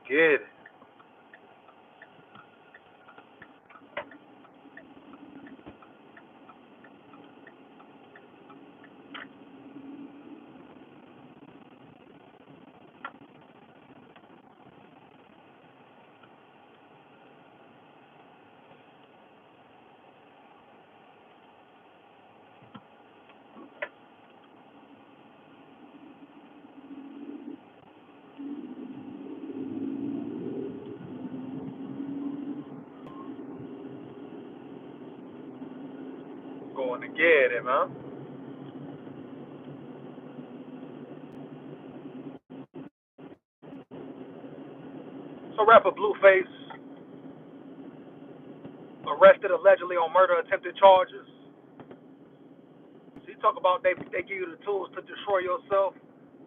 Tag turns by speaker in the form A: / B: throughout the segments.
A: Get it. Going to get it, man. So rapper Blueface arrested allegedly on murder attempted charges. So you talk about they give you the tools to destroy yourself,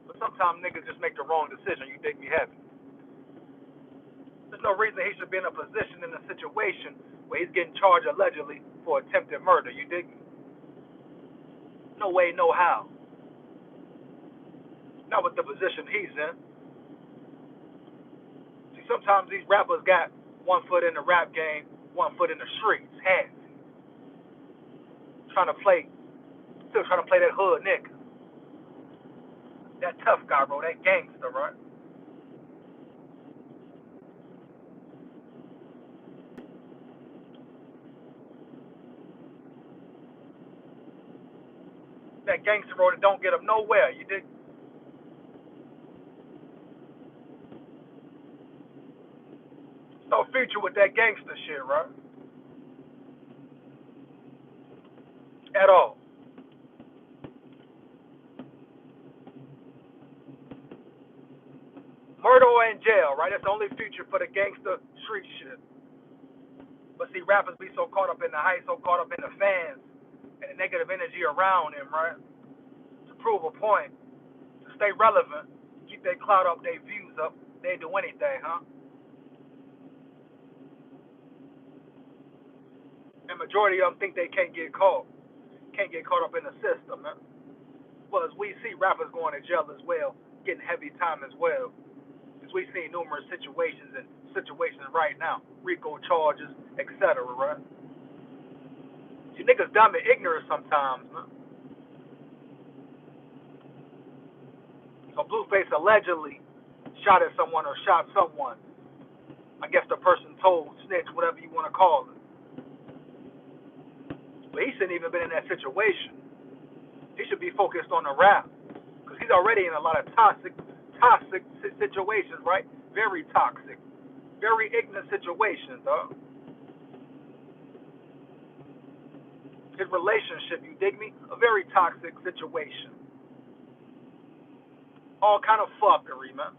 A: but sometimes niggas just make the wrong decision. You dig me heavy. There's no reason he should be in a position in a situation where he's getting charged allegedly for attempted murder. You dig me? No way, no how. Not with the position he's in. See, sometimes these rappers got one foot in the rap game, one foot in the streets, hands, trying to play, still trying to play that hood nigga, that tough guy, bro, that gangster, right? That gangster, bro, that don't get him nowhere. You dig? No future with that gangster shit, right? At all. Murder or in jail, right? That's the only future for the gangster street shit. But see, rappers be so caught up in the hype, so caught up in the fans and the negative energy around him, right? To prove a point, to stay relevant, keep their clout up, their views up, they do anything, huh? And majority of them think they can't get caught up in the system, man. Well, as we see rappers going to jail as well, getting heavy time as well. As we see numerous situations and situations right now, RICO charges, etc., right? You niggas dumb and ignorant sometimes, man. So Blueface allegedly shot at someone or shot someone. I guess the person told, snitch, whatever you want to call it. But he shouldn't even been in that situation. He should be focused on the rap because he's already in a lot of toxic situations, right? Very toxic, very ignorant situations, dog. His relationship, you dig me? A very toxic situation. All kind of fuckery, man.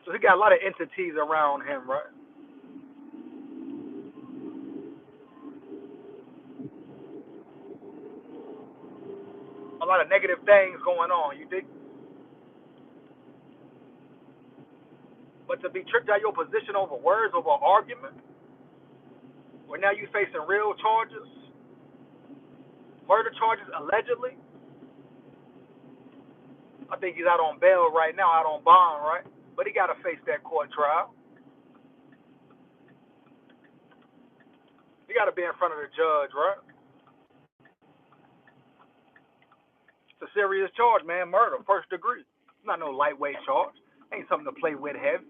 A: So he got a lot of entities around him, right? A lot of negative things going on, you dig? But to be tricked out of your position over words, over argument, where now you facing real charges, murder charges allegedly. I think he's out on bail right now, out on bond, right? But he got to face that court trial. He got to be in front of the judge, right? It's a serious charge, man. Murder, first degree. It's not no lightweight charge. Ain't something to play with heavy.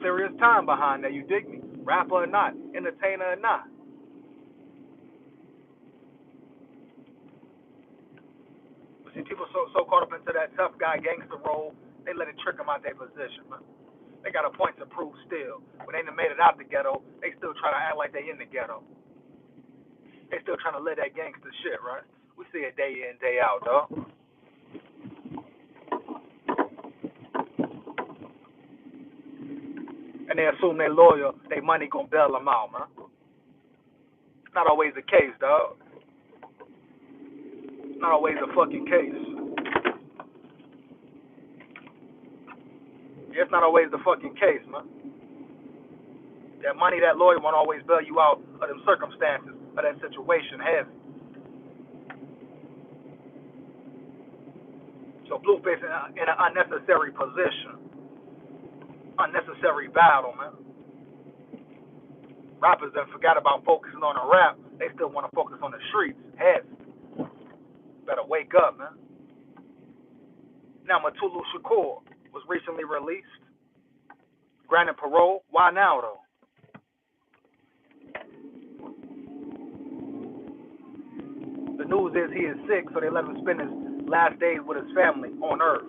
A: Serious time behind that, you dig me? Rapper or not, entertainer or not. But see, people so caught up into that tough guy gangster role, they let it trick them out their position, man. They got a point to prove still. When they done made it out the ghetto, they still try to act like they in the ghetto. They still trying to live that gangster shit, right? We see it day in, day out, dog. And they assume they loyal, they money gonna bail them out, man. It's not always the case, dog. It's not always the fucking case. Yeah, it's not always the fucking case, man. That money, that lawyer won't always bail you out of them circumstances, of that situation heavy. So Blueface in an unnecessary position, unnecessary battle, man. Rappers that forgot about focusing on the rap, they still want to focus on the streets. Heads, better wake up, man. Now Mutulu Shakur was recently released, granted parole. Why now though? The news is he is sick, so they let him spend his last days with his family on Earth.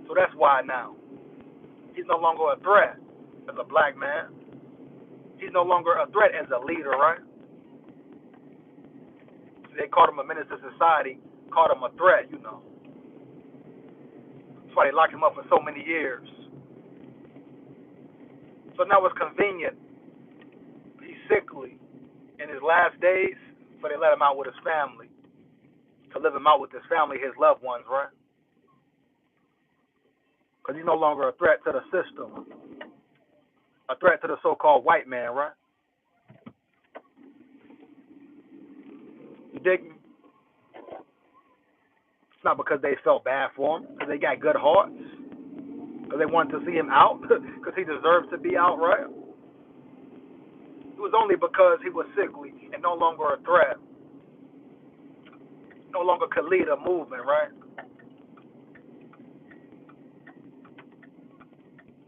A: So that's why now. He's no longer a threat as a black man. He's no longer a threat as a leader, right? They called him a menace to society, called him a threat, you know. That's why they locked him up for so many years. So now it's convenient. He's sickly in his last days, so they let him out with his family. To live him out with his family, his loved ones, right? Because he's no longer a threat to the system, a threat to the so-called white man, right? You dig me? It's not because they felt bad for him, because they got good hearts, because they wanted to see him out, because he deserves to be out, right? It was only because he was sickly and no longer a threat, no longer could lead a movement, right?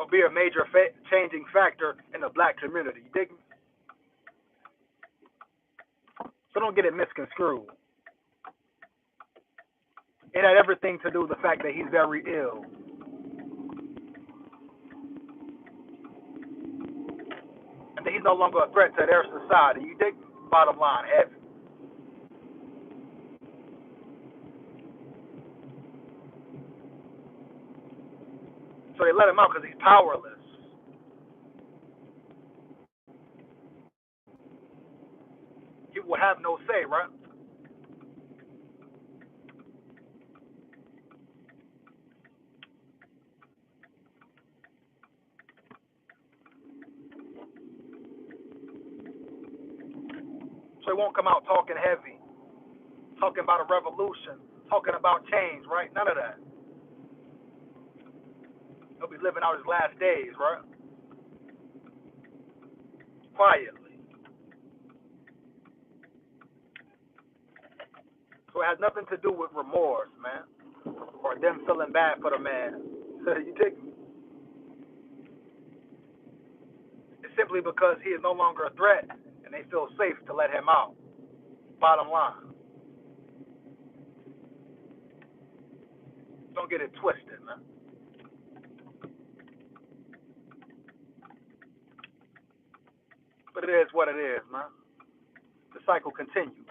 A: Or be a major changing factor in the black community. You dig me? So don't get it misconstrued. It had everything to do with the fact that he's very ill. And that he's no longer a threat to their society. You dig? Bottom line, heavy. So they let him out because he's powerless. He will have no say, right? So he won't come out talking heavy, talking about a revolution, talking about change, right? None of that. He'll be living out his last days, right? Quietly. So it has nothing to do with remorse, man, or them feeling bad for the man. You dig me? It's simply because he is no longer a threat and they feel safe to let him out. Bottom line. Don't get it twisted, man. But it is what it is, man. The cycle continues.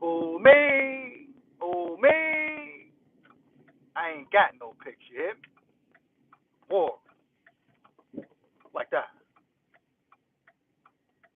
A: Ooh, me. Ooh, me. I ain't got no picture. War.